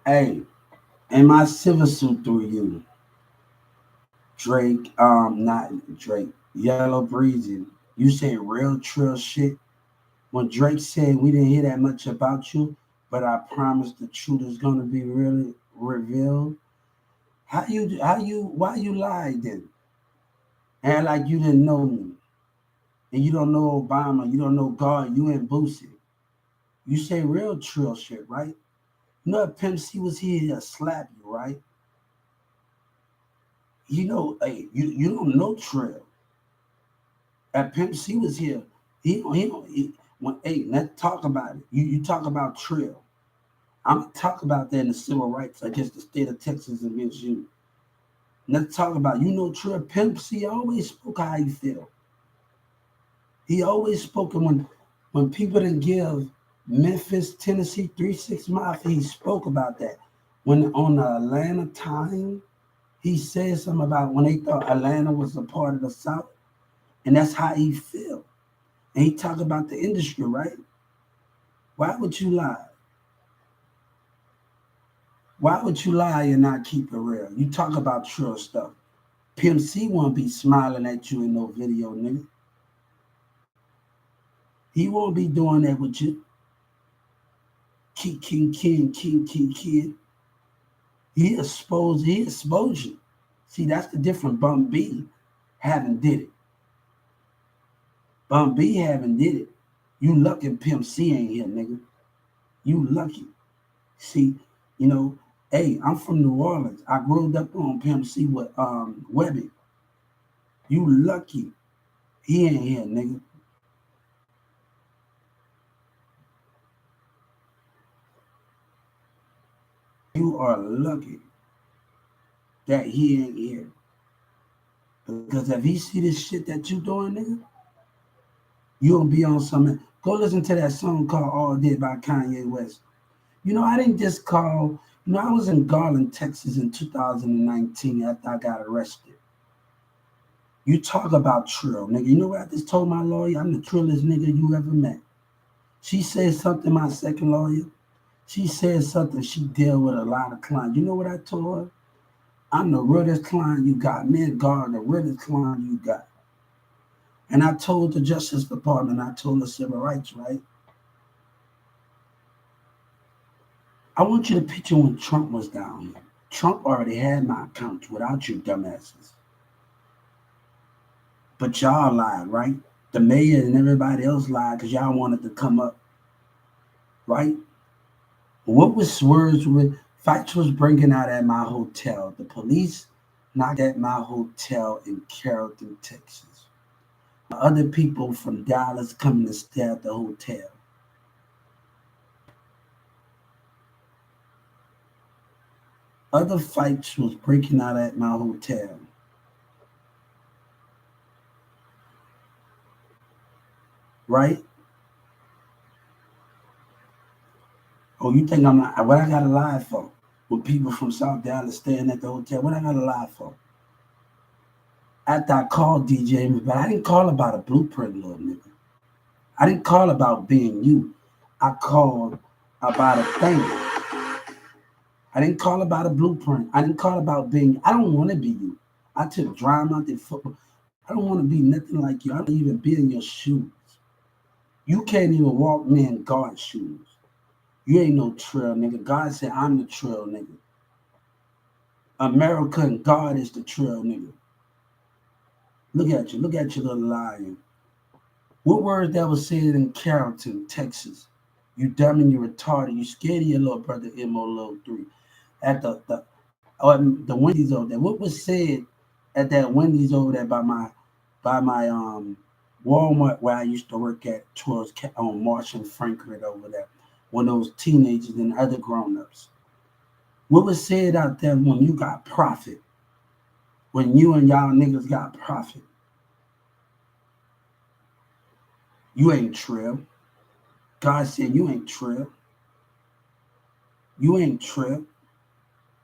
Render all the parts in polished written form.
Hey, in my civil suit through you, Drake, not Drake, Yellow Breezy, you say real trill shit. When Drake said we didn't hear that much about you, but I promise the truth is gonna be really revealed. Why you lied then? And like you didn't know me. And you don't know Obama, you don't know God, you ain't Boosie. You say real trill shit, right? You know if Pimp C was here, he'll slap you, right? You know, hey, you don't know Trill. If Pimp C was here, when, hey, let's talk about it. You talk about Trill. I'm gonna talk about that in the civil rights against the state of Texas against you. Let's talk about Trill. Pimp C always spoke how he feel. He always spoke when people didn't give Memphis, Tennessee 3 6 Mafia, he spoke about that. When on the Atlanta time, he said something about when they thought Atlanta was a part of the South, and that's how he feel. And he talk about the industry, right? Why would you lie? Why would you lie and not keep it real? You talk about true stuff. Pimp C won't be smiling at you in no video, nigga. He won't be doing that with you. Kid. He exposed you. See, that's the difference. Bum B haven't did it. Bum B haven't did it. You lucky Pimp C ain't here, nigga. You lucky. See, you know, hey, I'm from New Orleans. I grew up on Pimp C with Webby. You lucky. He ain't here, nigga. You are lucky that he ain't here. Because if he see this shit that you doing, nigga, you gonna be on something. Go listen to that song called All Day by Kanye West. I didn't just call, I was in Garland, Texas in 2019 after I got arrested. You talk about Trill, nigga. You know what I just told my lawyer? I'm the trillest nigga you ever met. She said something, my second lawyer. She said something, she dealt with a lot of clients. You know what I told her? I'm the realest client you got. Me and God, the realest client you got. And I told the Justice Department, I told the Civil Rights, right? I want you to picture when Trump was down here. Trump already had my accounts without you dumbasses. But y'all lied, right? The mayor and everybody else lied because y'all wanted to come up, right? What was words with fights was breaking out at my hotel. The police knocked at my hotel in Carrollton, Texas. Other people from Dallas coming to stay at the hotel. Other fights was breaking out at my hotel, right? Oh, you think I'm not, what I gotta lie for? With people from South Dallas staying at the hotel, what I gotta lie for? After I called DJ, but I didn't call about a blueprint, little nigga. I didn't call about being you. I called about a thing. I didn't call about a blueprint. I didn't call about being. I don't want to be you. I took drama, I did football. I don't want to be nothing like you. I don't even be in your shoes. You can't even walk me in God's shoes. You ain't no trail nigga. God said I'm the trail nigga. America and God is the trail nigga. Look at you. Look at you, little lion. What word that was said in Carrollton, Texas? You dumb and you retarded. You scared of your little brother Mo 3 at the Wendy's over there. What was said at that Wendy's over there by my Walmart where I used to work at towards on Marsh and Franklin over there? When those teenagers and other grown-ups. What was said out there when you got profit? When you and y'all niggas got profit? You ain't trill. God said you ain't trill. You ain't trill.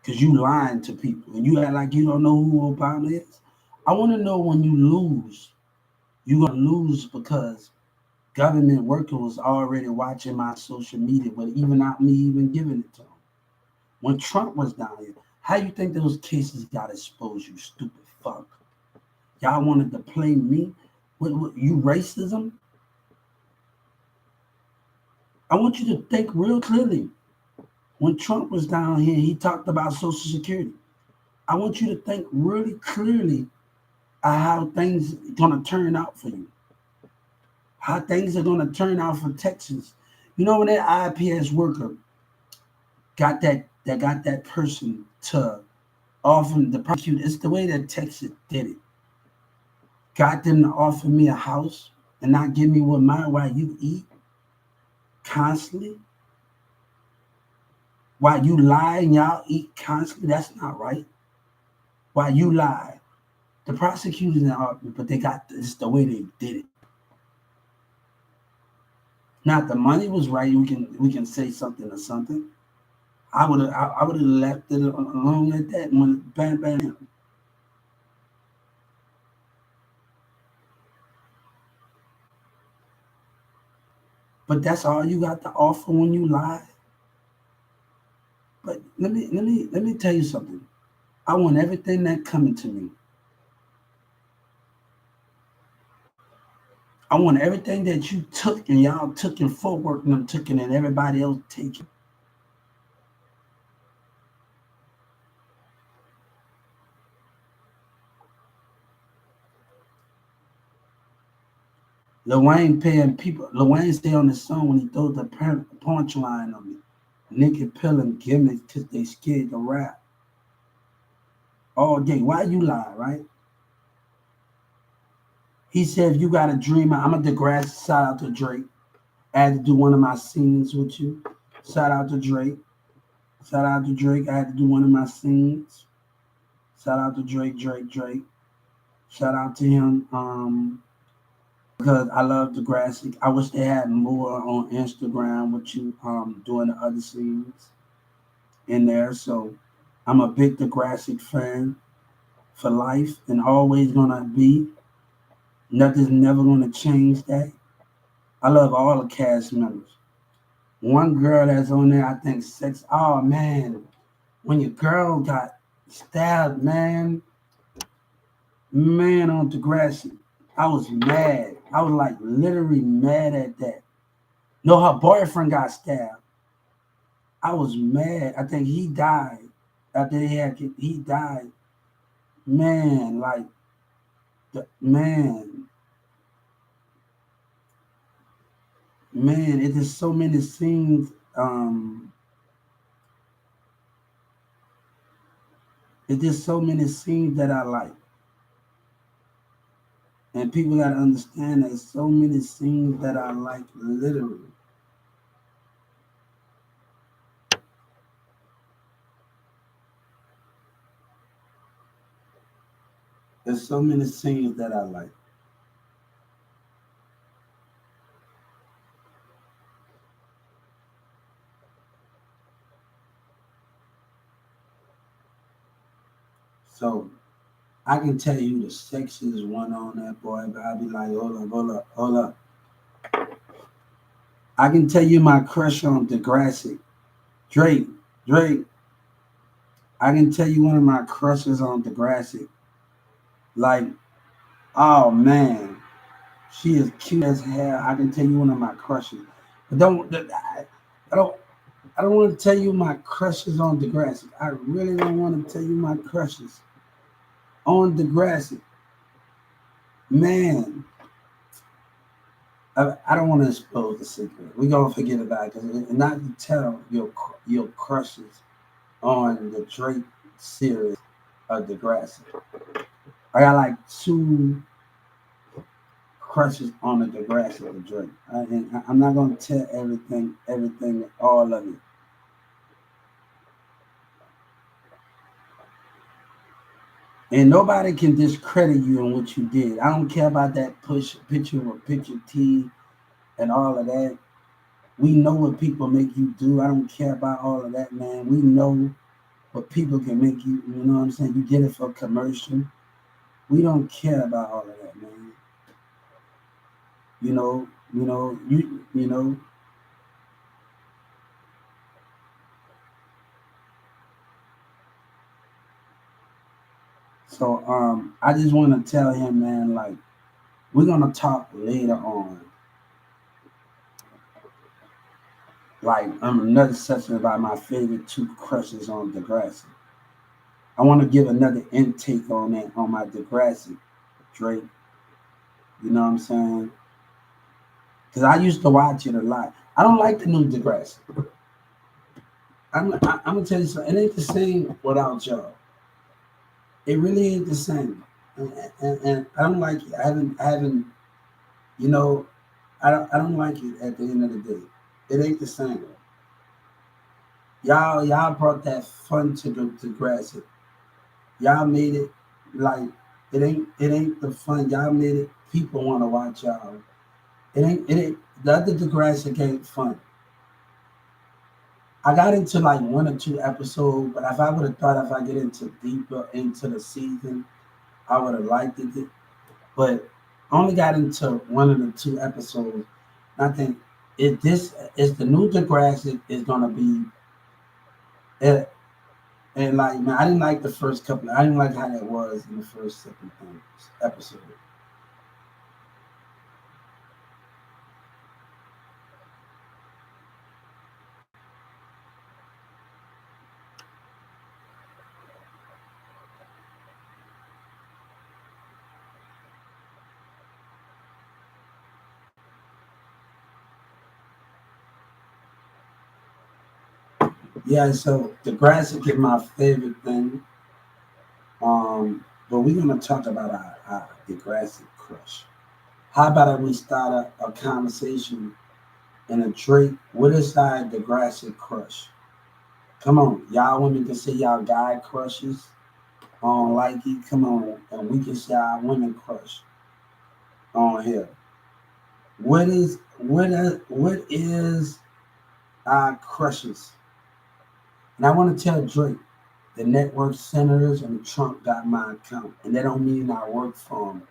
Because you lying to people and you act like you don't know who Obama is. I want to know when you lose, you're going to lose because government worker was already watching my social media, but even not me even giving it to them. When Trump was down here, how you think those cases got exposed, you stupid fuck? Y'all wanted to play me? What, you racism? I want you to think real clearly. When Trump was down here, he talked about Social Security. I want you to think really clearly of how things are going to turn out for you. How things are going to turn out for Texas. You know, when that IPS worker got that person to offer the prosecute, it's the way that Texas did it. Got them to offer me a house and not give me what mine while you eat constantly. While you lie and y'all eat constantly, that's not right. While you lie, the prosecutors didn't argue, but they got this the way they did it. Now, if the money was right, we can say something or something. I would have left it alone like that and went bam bam. But that's all you got to offer when you lie. But let me tell you something. I want everything that coming to me. I want everything that you took and y'all took in Fort Worth and them took it and everybody else taking. Lil Wayne paying people. Lil Wayne stay on the song when he throws the punchline on me. Nigga pillin' gimmicks because they scared to rap all day. Why you lie, right? He said, if you got a dream, I'm a Degrassi. Shout out to Drake. I had to do one of my scenes with you. Shout out to Drake. Shout out to Drake. I had to do one of my scenes. Shout out to Drake. Shout out to him. Because I love Degrassi. I wish they had more on Instagram with you doing the other scenes in there. So I'm a big Degrassi fan for life and always gonna be. Nothing's never gonna change that. I love all the cast members. One girl that's on there, I think sex. Oh man, when your girl got stabbed, man on Degrassi, I was mad. I was like literally mad at that. No, her boyfriend got stabbed. I was mad. I think he died after he died. Man, like man, it is so many scenes. It is so many scenes that I like, and people gotta understand there's so many scenes that I like. Literally, there's so many scenes that I like. So I can tell you the sexiest one on that boy, but I'll be like, hold up. I can tell you my crush on Degrassi. Drake. Drake. I can tell you one of my crushes on Degrassi. Like, oh man, she is cute as hell. I can tell you one of my crushes. But I don't I don't want to tell you my crushes on Degrassi. I really don't want to tell you my crushes on Degrassi. Man, I don't want to expose the secret. We're gonna forget about it because not to tell your crushes on the Drake series of Degrassi. I got like two crushes on the Degrassi of Drake. I'm not gonna tell everything, all of it. And nobody can discredit you on what you did. I don't care about that push picture with picture T and all of that. We know what people make you do. I don't care about all of that, man. We know what people can make you, you know what I'm saying? You did it for commercial. We don't care about all of that, man. You know, So I just want to tell him, man, like we're gonna talk later on, like another session about my favorite two crushes on Degrassi. I want to give another intake on that on my Degrassi, Drake. You know what I'm saying? Because I used to watch it a lot. I don't like the new Degrassi. I'm gonna tell you something. It ain't the same without y'all. It really ain't the same, and I don't like it. I haven't, you know, I don't like it. At the end of the day, it ain't the same. Y'all brought that fun to the Degrassi. Y'all made it like it ain't the fun. Y'all made it. People want to watch y'all. It ain't the other Degrassi ain't fun. I got into like one or two episodes, but if I would have thought if I get into deeper into the season, I would have liked it. But I only got into one of the two episodes. And I think if this is the new Degrassi is gonna be it, and like man, I didn't like the first couple. I didn't like how that was in the first second episode. Yeah, so Degrassi is my favorite thing. But we're gonna talk about our Degrassi crush. How about if we start a conversation and a Drake? What is our Degrassi crush? Come on, y'all women can say y'all guy crushes on like it. Come on, and we can say our women crush on here. What is our crushes? And I want to tell Drake, the network senators and Trump got my account, and that don't mean I work for 'em,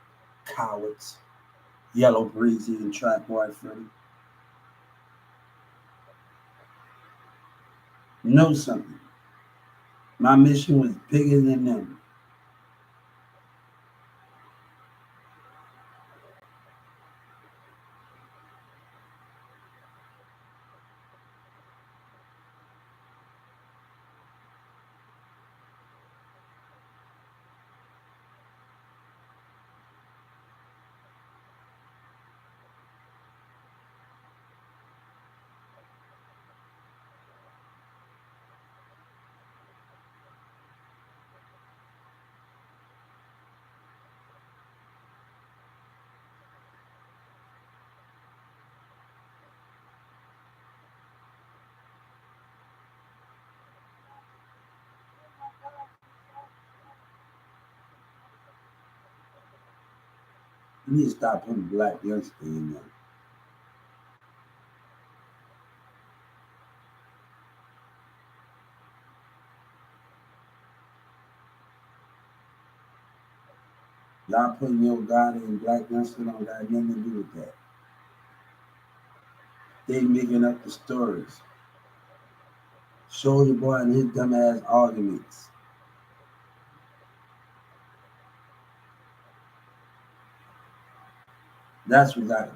cowards. Yellow Breezy and Trap Boyfriend. Know something. My mission was bigger than them. You need to stop putting black youngster in there. Y'all putting your God in black youngster don't got nothing to do with that. They making up the stories. Show your boy and his dumb ass arguments. That's what got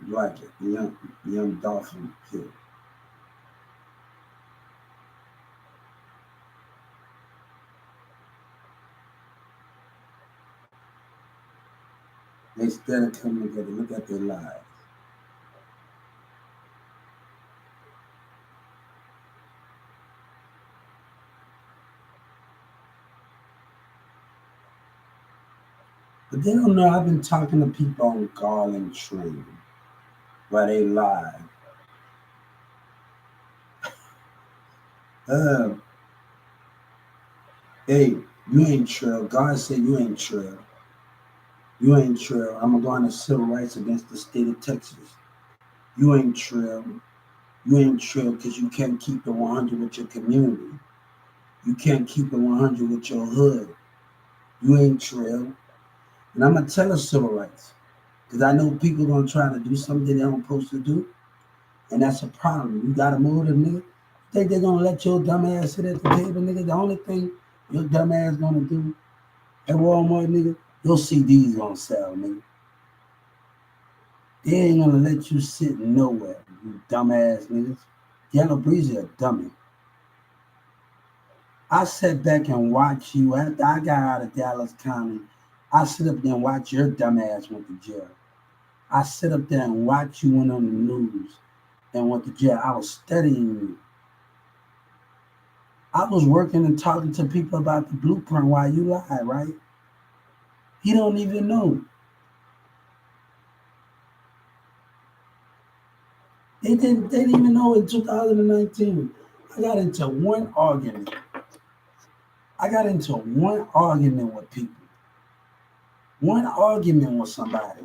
like it. The young dolphin kid. Instead of coming together, look at their lives. But they don't know I've been talking to people on Garland Train while they lie. Uh, hey, you ain't trail. God said you ain't trail. You ain't trail. I'm gonna go on the civil rights against the state of Texas. You ain't trail. You ain't trail because you can't keep it 100 with your community. You can't keep it 100 with your hood. You ain't trail. And I'm gonna tell us civil rights because I know people gonna try to do something they don't supposed to do, and that's a problem. You gotta move them, nigga. Think they're gonna let your dumb ass sit at the table, nigga? The only thing your dumb ass gonna do At Walmart, nigga, your CDs on sale, nigga. They ain't gonna let you sit nowhere, you dumbass niggas. Yellow Breezy a dummy. I sat back and watched you after I got out of Dallas County. I sit up there and watch your dumbass went to jail. I sit up there and watch you went on the news and went to jail. I was studying you. I was working and talking to people about the blueprint while you lied, right? He don't even know. They didn't even know in 2019. I got into one argument. I got into one argument with people. One argument with somebody.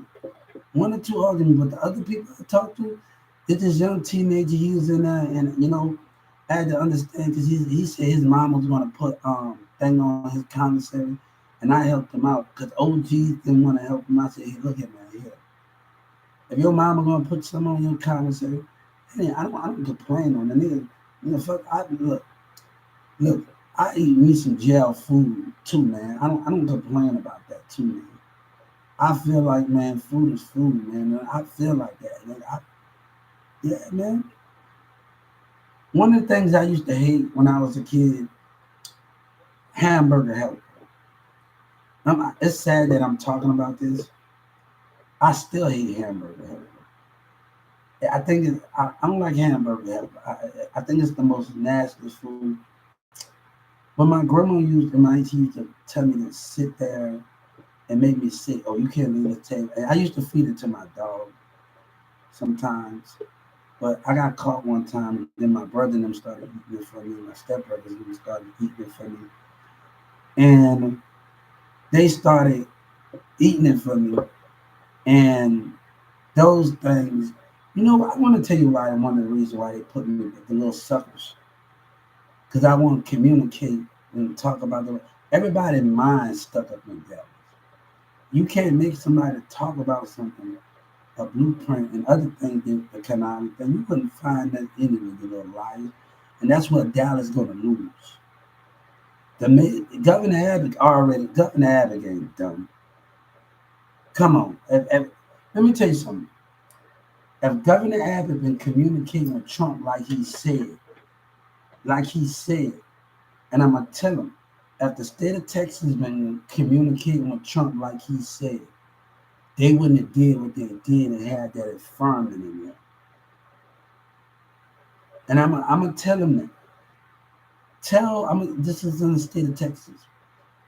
One or two arguments, but the other people I talked to, it's this young teenager. He was in there, and I had to understand because he said his mom was going to put thing on his commissary, and I helped him out because OGs didn't want to help him. I said, hey, look at me here. If your mama gonna put something on your commissary, hey, I don't complain on the nigga. Fuck, look, I eat me some jail food too, man. I don't complain about that too, man. I feel like, man, food is food, man. I feel like that. Yeah, man. One of the things I used to hate when I was a kid, hamburger helper. It's sad that I'm talking about this. I still hate hamburger helper. I think I don't like hamburger helper. I think it's the most nastiest food. But my grandma she used to tell me to sit there and make me sick. Oh, you can't leave the table. And I used to feed it to my dog sometimes. But I got caught one time. Then my brother and them started eating it for me. My stepbrothers even started eating it for me. And they started eating it for me. And those things, I want to tell you why. One of the reasons why they put me with the little suckers. Because I want to communicate and talk about everybody's mind stuck up in devils. You can't make somebody talk about something, a blueprint and other things that come out of it. You couldn't find that anyway, you little liars. And that's what Dallas is going to lose. Governor Abbott ain't dumb. Come on. Let me tell you something. If Governor Abbott been communicating with Trump like he said, and I'm going to tell him, if the state of Texas been communicating with Trump like he said, they wouldn't have did what they did and had that affirming in there. And I'm going to tell him that. This is in the state of Texas.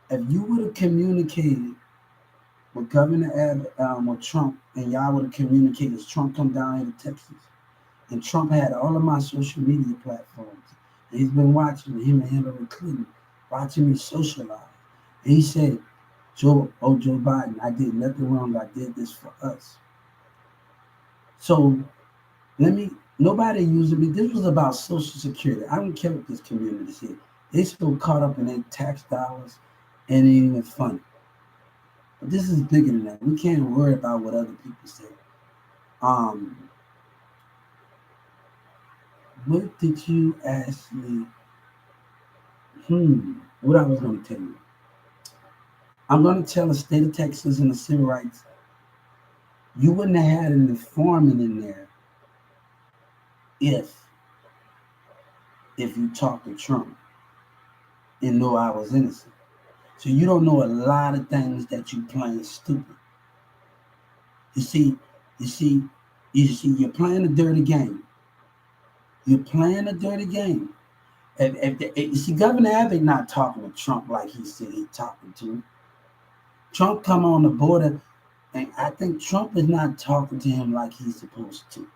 If you would have communicated with Governor Abbott, with Trump, and y'all would have communicated as Trump come down here to Texas, and Trump had all of my social media platforms, and he's been watching him and Hillary Clinton, watching me socialize. And he said, Joe Biden, I did nothing wrong. I did this for us. So nobody using me. This was about Social Security. I don't care what this community said. They still caught up in their tax dollars and it ain't even funny. But this is bigger than that. We can't worry about what other people say. What did you ask me? What I was going to tell you. I'm going to tell the state of Texas and the civil rights, you wouldn't have had an informant in there if you talked to Trump and know I was innocent. So you don't know a lot of things that you playing stupid. You see, you're playing a dirty game. You're playing a dirty game. You see, Governor Abbott not talking to Trump like he said he's talking to him. Trump come on the border, and I think Trump is not talking to him like he's supposed to.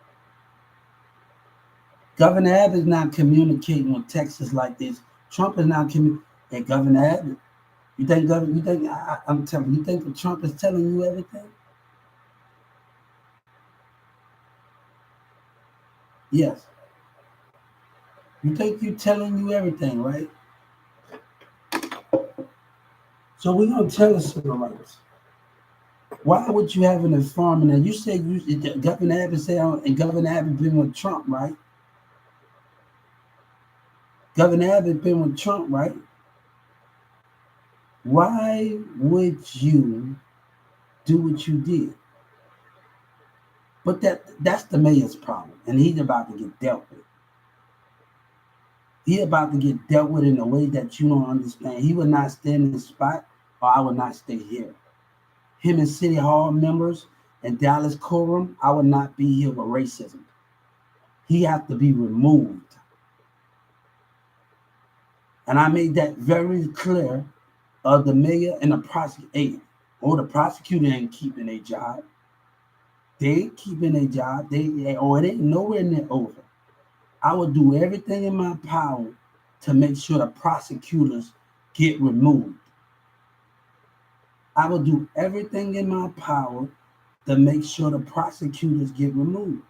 Governor Abbott is not communicating with Texas like this. Trump is not communicating. Hey, Governor Abbott, I'm telling you, you think that Trump is telling you everything? Yes. You think you're telling you everything, right? So we're going to tell the civil rights. Why would you have an informant? And you say Governor Abbott said, and Governor Abbott been with Trump, right? Governor Abbott been with Trump, right? Why would you do what you did? But that's the mayor's problem, and he's about to get dealt with. He about to get dealt with in a way that you don't understand. He would not stay in this spot, or I would not stay here. Him and City Hall members and Dallas Coram, I would not be here with racism. He has to be removed. And I made that very clear of the mayor and the prosecutor. Or the prosecutor ain't keeping a job. They ain't keeping a job. It ain't nowhere near over. I would do everything in my power to make sure the prosecutors get removed. I will do everything in my power to make sure the prosecutors get removed.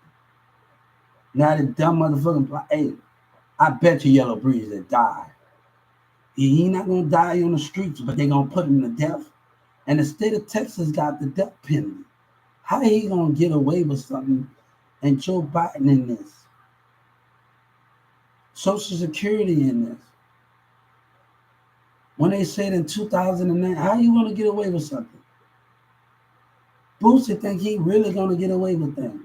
Now the dumb motherfucking, hey, I bet you Yellow Breeze that die. He not gonna die on the streets, but they gonna put him to death. And the state of Texas got the death penalty. How he gonna get away with something and Joe Biden in this? Social Security in this. When they said in 2009, how you gonna get away with something? Boosie think he really gonna get away with things.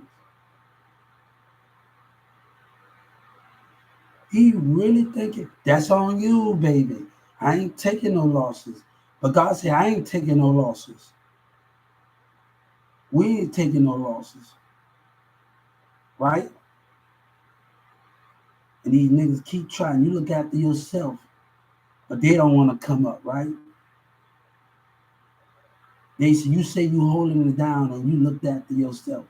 He really thinking that's on you, baby. I ain't taking no losses. But God said, I ain't taking no losses. We ain't taking no losses. Right? And these niggas keep trying. You look after yourself, but they don't want to come up, right? You say you holding it down and you looked after yourself.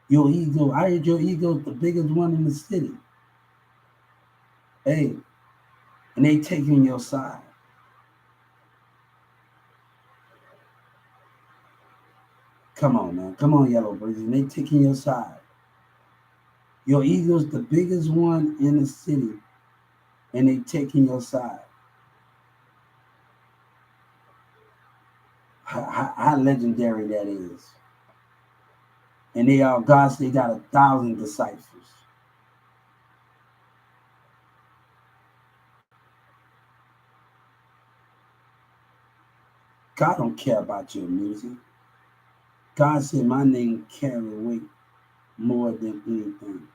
Your ego, I heard your ego is the biggest one in the city. Hey, and they taking your side. Come on, man. Come on, Yellow Breeze. And they taking your side. Your ego's the biggest one in the city, and they taking your side. How legendary that is. And they are gods, they got 1,000 disciples. God don't care about your music. God said my name carry weight more than anything.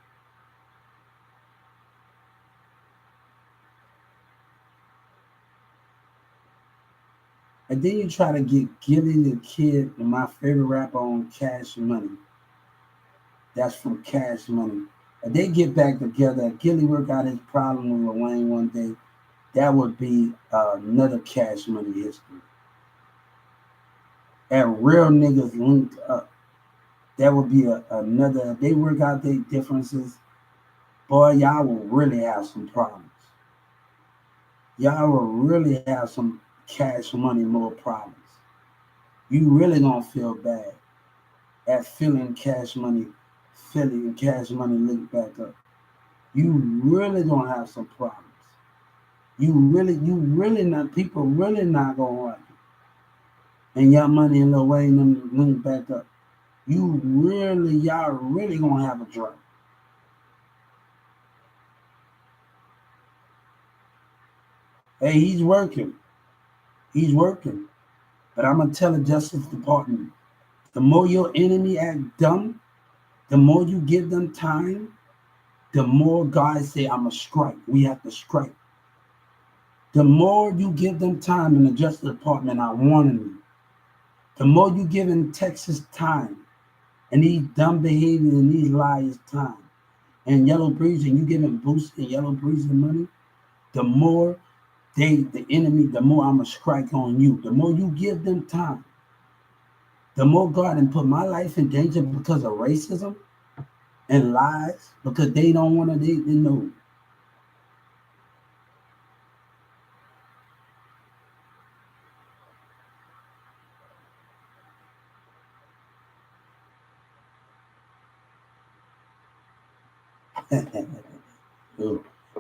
And then you try to get Gillie the Kid, and my favorite rapper on Cash Money. That's from Cash Money. If they get back together, if Gillie work out his problem with Lil Wayne one day, that would be another Cash Money history. And real niggas linked up, that would be another. If they work out their differences, boy, y'all will really have some problems. Y'all will really have some Cash Money more problems. You really gonna feel bad at feeling Cash Money linked back up. You really gonna have some problems. You really not, people really not gonna like it. And Young Money and Lil Wayne them linked back up. Y'all really gonna have a drop. Hey, he's working. He's working. But I'm gonna tell the Justice Department, the more your enemy act dumb, the more you give them time, the more guys say, I'm a strike. We have to strike. The more you give them time in the Justice Department, I warning you. The more you give in Texas time, and these dumb behaviors and these liars time, and Yellow Breeze, and you giving Boost and Yellow Breeze the money, the more the enemy, the more I'm a strike on you. The more you give them time, the more God and put my life in danger because of racism and lies, because they don't want to, they know.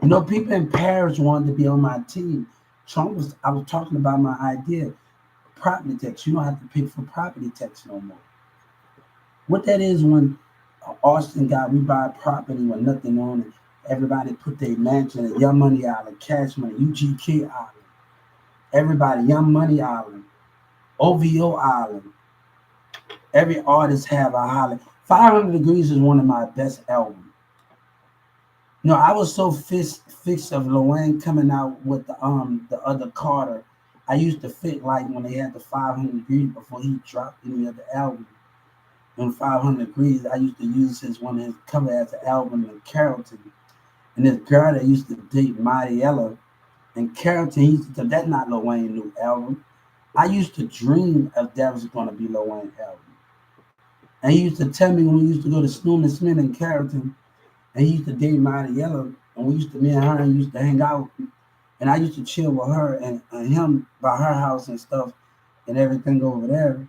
You know, people in Paris wanted to be on my team. I was talking about my idea, property tax. You don't have to pay for property tax no more. What that is when Austin got, we buy property with nothing on it. Everybody put their mansion, Young Money Island, Cash Money, UGK Island. Everybody, Young Money Island, OVO Island. Every artist have a highlight. 500 Degrees is one of my best albums. No, I was so fixed of Lil Wayne coming out with the other Carter. I used to fit like when they had the 500 Degrees before he dropped any other album. On 500 Degrees, I used to use his one of his cover as an album in Carrollton. And this girl that used to date Mariella and Carrollton, he used to, that's not Lil Wayne's new album. I used to dream of that was going to be Lil Wayne's album. And he used to tell me when we used to go to Snoop and Smith in Carrollton, and he used to date Mariella, and me and her used to hang out, and I used to chill with her and him by her house and stuff and everything over there.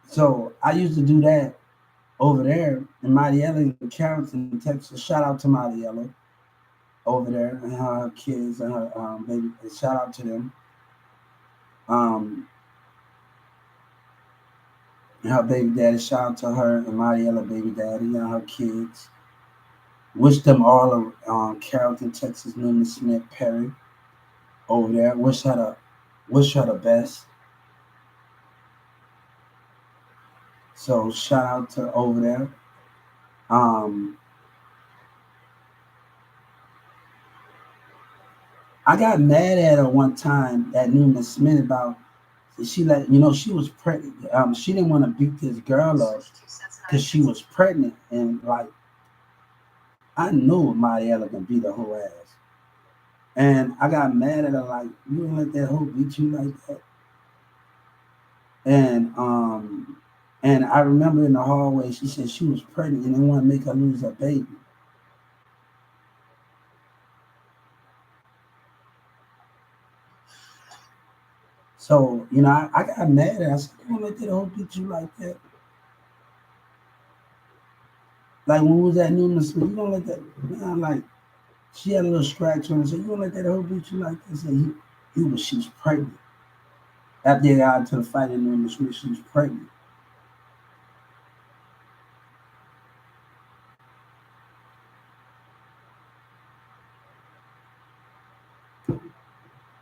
So I used to do that over there in Mariella in Carrollton, Texas. Shout out to Mariella over there and her kids and her baby. Shout out to them. Um, and her baby daddy. Shout out to her and Mariella baby daddy and her kids. Wish them all of Carrollton, Texas, Newman Smith, Perry over there. Wish her the best. So shout out to over there. I got mad at her one time at Newman Smith about she she was pregnant. She didn't want to beat this girl up because she was pregnant, and like I knew Mariella can beat her whole ass. And I got mad at her like, you don't let that hoe beat you like that. And I remember in the hallway she said she was pregnant and they want to make her lose her baby. So, I got mad at her. I said, you don't let that hoe beat you like that. Like when we was at Newman Smith, you don't let that like she had a little scratch on her. So you don't let that hoe beat you like this. And she was pregnant. After they got into the fight in Newman Smith, she was pregnant.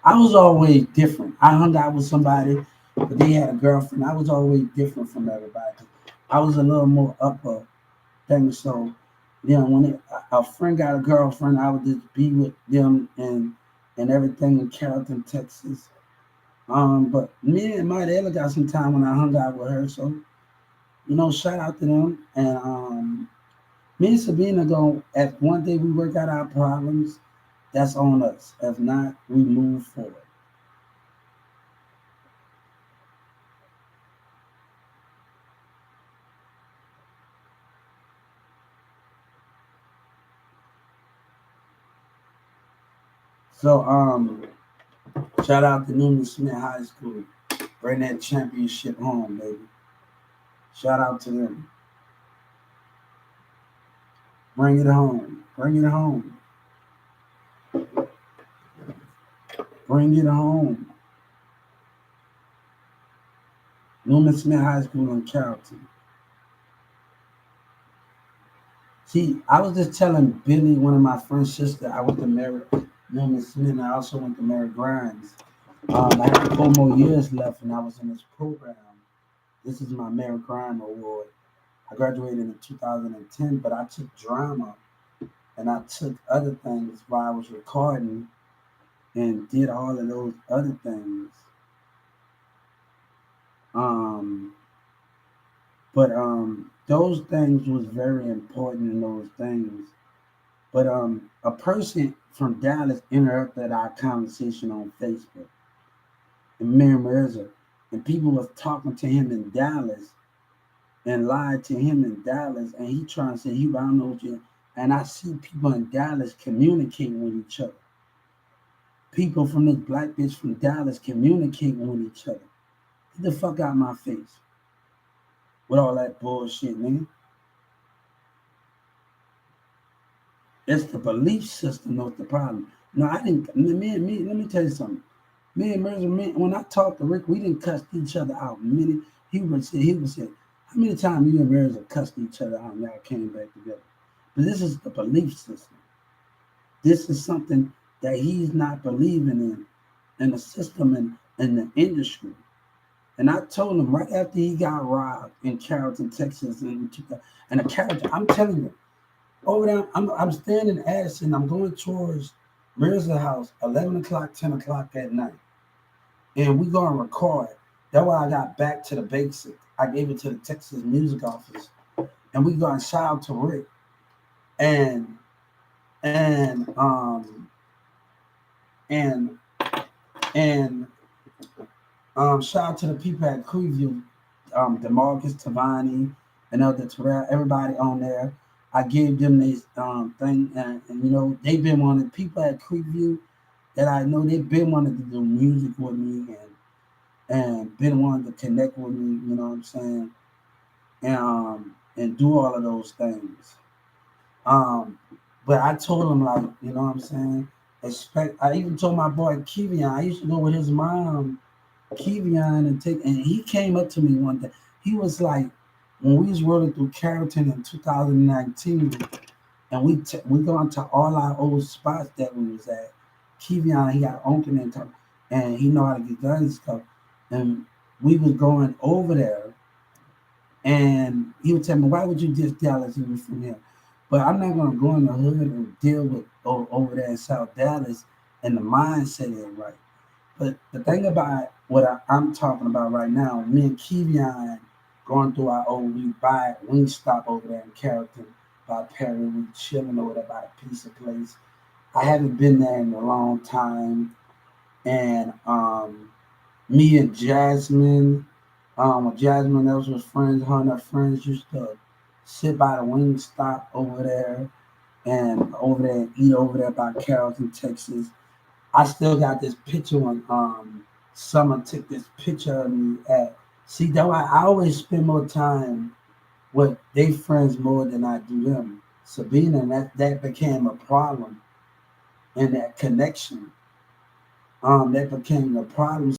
I was always different. I hung out with somebody, but they had a girlfriend. I was always different from everybody. I was a little more upper thing. So, when a friend got a girlfriend, I would just be with them and everything in Carrollton, Texas. But me and Mariella got some time when I hung out with her. So, shout out to them. And me and Sabina if one day we work out our problems, that's on us. If not, we move forward. So shout out to Newman Smith High School. Bring that championship home, baby. Shout out to them. Bring it home. Bring it home. Bring it home. Newman Smith High School in Carrollton. See, I was just telling Billy, one of my friend's sister, I went to Mary Newman Smith, and I also went to Mary Grimes. I had 4 more years left, and I was in this program. This is my Mary Grimes Award. I graduated in 2010, but I took drama and I took other things while I was recording and did all of those other things. But those things was very important in those things. But a person from Dallas interrupted our conversation on Facebook in Mirror, and people was talking to him in Dallas and lied to him in Dallas, and he trying to say I don't know what you. And I see people in Dallas communicating with each other. People from this black bitch from Dallas communicating with each other. Get the fuck out of my face with all that bullshit, man. It's the belief system that's the problem. No, I didn't. Me. Let me tell you something. Me and Mirza, when I talked to Rick, we didn't cuss each other out. He would say, how many times you and Mirza cussed each other out and y'all came back together? But this is the belief system. This is something that he's not believing in the system and in the industry. And I told him right after he got robbed in Carrollton, Texas, and a character, I'm telling you, over there, I'm standing in Addison, I'm going towards Mirza's house, 11 o'clock, 10 o'clock at night. And we going to record. That's why I got back to the basics. I gave it to the Texas Music Office. And we going to shout out to Rick. And, and, um, and, and, shout out to the people at Creeview, DeMarcus Tavani, and other Terrell, everybody on there. I gave them this thing, and you know they've been one of the people at Creeview that I know they've been wanting to do music with me and been wanting to connect with me. You know what I'm saying? And do all of those things. Um, but I told him like, you know what I'm saying? Expect. I even told my boy Kevion. I used to go with his mom Kevion and he came up to me one day. He was like, when we was rolling through Carrollton in 2019, and we gone to all our old spots that we was at. Kevion, he got uncle and he know how to get guns and stuff. And we was going over there, and he would tell me, "Why would you diss Dallas? You was from here." But I'm not gonna go in the hood and deal with over there in South Dallas, and the mindset ain't right. But the thing about what I'm talking about right now, me and Kevion going through our old we buy Wingstop over there in Carrollton by Perry, we chilling over there by the pizza place. I haven't been there in a long time. And me and Jasmine, when Jasmine else was friends, her and her friends used to sit by the Wingstop over there and over there and eat over there by Carrollton, Texas. I still got this picture when someone took this picture of me at. See, that why I always spend more time with they friends more than I do them. Sabina, and that became a problem, and that connection, that became a problem.